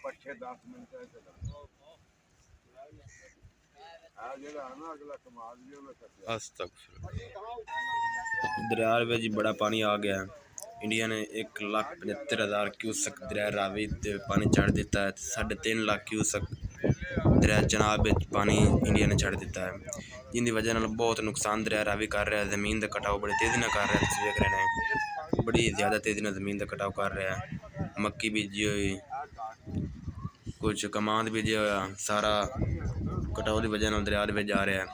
पट्ठे 10 मिनट दरिया में जी बड़ा पानी आ गया है। इंडिया ने 1,75,000 क्यूसक दरिया रावी ते पानी छड़ दिता है। 3.5 लाख क्यूसक दरिया चनाब पानी इंडिया ने छड़ दिता है, जिंदी वजह नाल बहुत नुकसान दरिया रावी कर रहा है। ज़मीन का कटाव बड़ी तेज़ी नाल कर रहा है। तुसीं वेख रहे हैं बड़ी ज़्यादा तेज़ी नाल ज़मीन का कटाव कर रहा है। मक्की बीजी हुई, कुछ कमांद बीजे होया, सारा कटाव की वजह नाल दरिया में जा रहा है।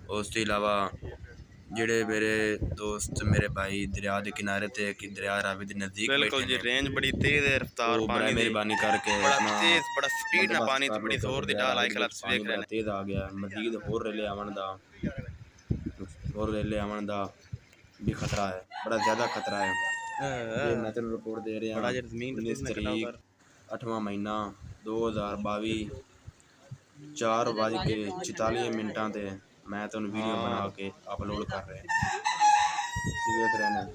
उस तो इलावा जेड़े मेरे दोस्त मेरे भाई दरिया के किनारे थे कि दरिया रावी के नज़दीक बिल्कुल जी, रेंज बड़ी तेज है, रफ्तार पानी दी मेहरबानी करके बड़ा तेज बड़ा स्पीड ना पानी ते बड़ी जोर दी ढाल आई खला तुसीं वेख रहे हैं। तेज आ गया। मजीद होर रेले आवन दा भी खतरा है, बड़ा ज़्यादा खतरा है। ये मैं तेन रिपोर्ट दे रहा बड़ा हूँ। जरा ज़मीन 19 तारीख 8वां महीना 2022 4:44 ते मैं तुम वीडियो बना के अपलोड कर रहे हैं। देख रहे हैं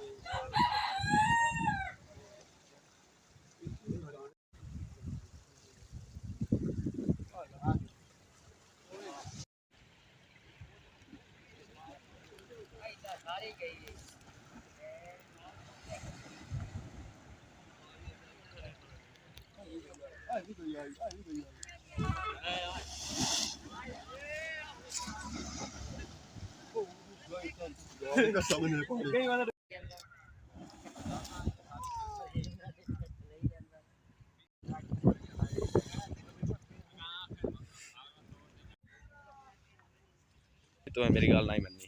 तो मेरी गल नहीं मननी।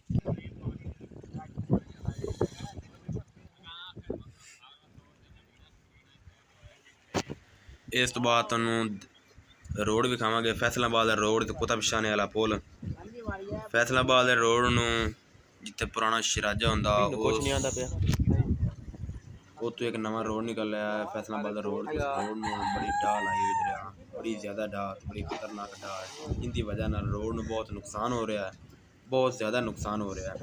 इस तो बाद तुहानू रोड विखावांगे। फैसलाबाद रोड ते कुतब शाने वाला पुल। फैसलाबाद रोड नू जिथे पुराना शिराजा हुंदा कुछ नहीं आंदा पिया, उतो एक नवा रोड निकल आया है। फैसलाबाद रोड नू बड़ी ढाल आई हुई दरिया, बड़ी ज़्यादा ढाल, बड़ी खतरनाक ढाल, जिनकी वजह नाल रोड नू बहुत नुकसान हो रहा है, बहुत ज़्यादा नुकसान हो रहा है।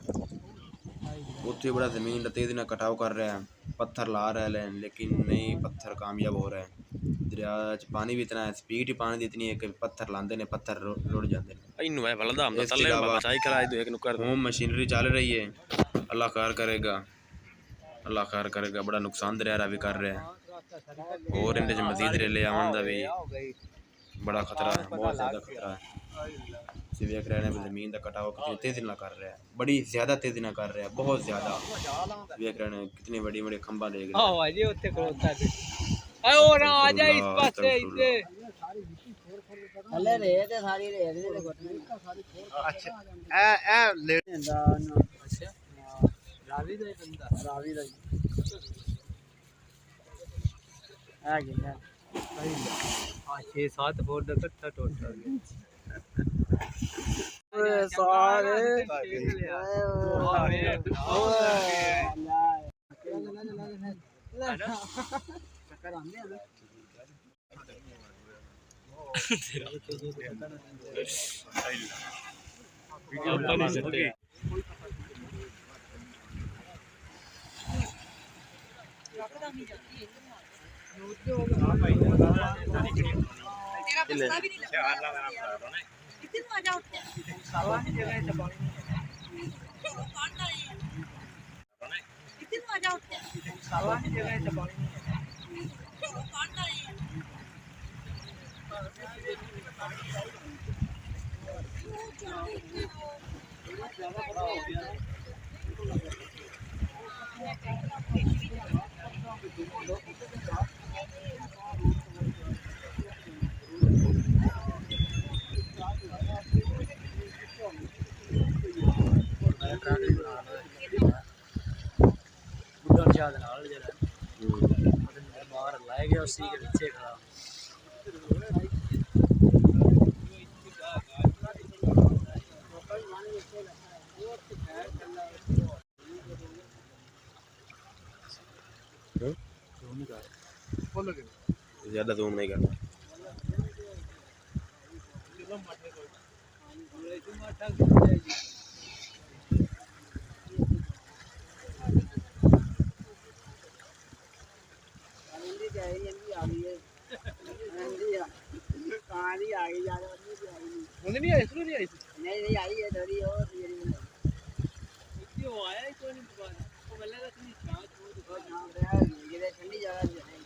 उत्थे बड़ा ज़मीन तेज़ी नाल कटाव कर रहा है, पत्थर ला रहे हैं लेकिन नहीं पत्थर कामयाब हो रहे हैं। दरिया च पानी भी इतना है, स्पीड ही पानी की इतनी है कि पत्थर लाते हैं, पत्थर रुड़ जाते हैं। इन्नू है बलदा हम इसके तल्ले अलावा बचाई खला दो एक नुकर होम मशीनरी चल रही है। अल्लाह खैर करेगा, अल्लाह खैर करेगा। बड़ा नुकसान दरिया भी कर रहा है और इंदे च मजीद रेले आवन दा भी बड़ा खतरा है, बहुत ज़्यादा खतरा है। वेख रहे हैं ज़मीन का कटाव कितनी तेज़ी ना कर रहा है, बड़ी ज़्यादा तेज़ी ना कर रहा है, बहुत ज़्यादा। वेख रहे हैं कितनी बड़ी बड़ी खंबा देख रहे हैं। 6-7 फुट का कट्ठा टोटल बाहर लाए गया उसी के नीचे खड़ा। ज़्यादा जूम नहीं करना। नहीं आई इसमें नहीं आई नहीं आई है थोड़ी और वो आया ही कोई नहीं दोबारा वो बोला था इतनी चाट वो ये ठंडी जगह से है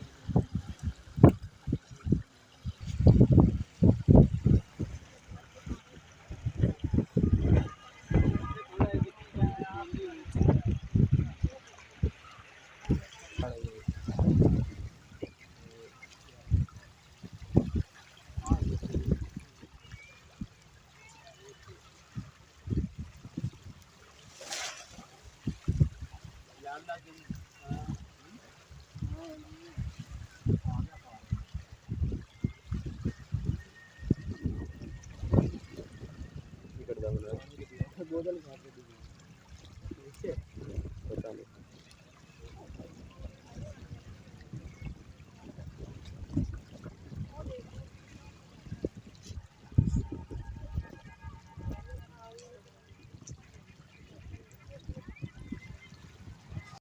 ये कर दो। बोतल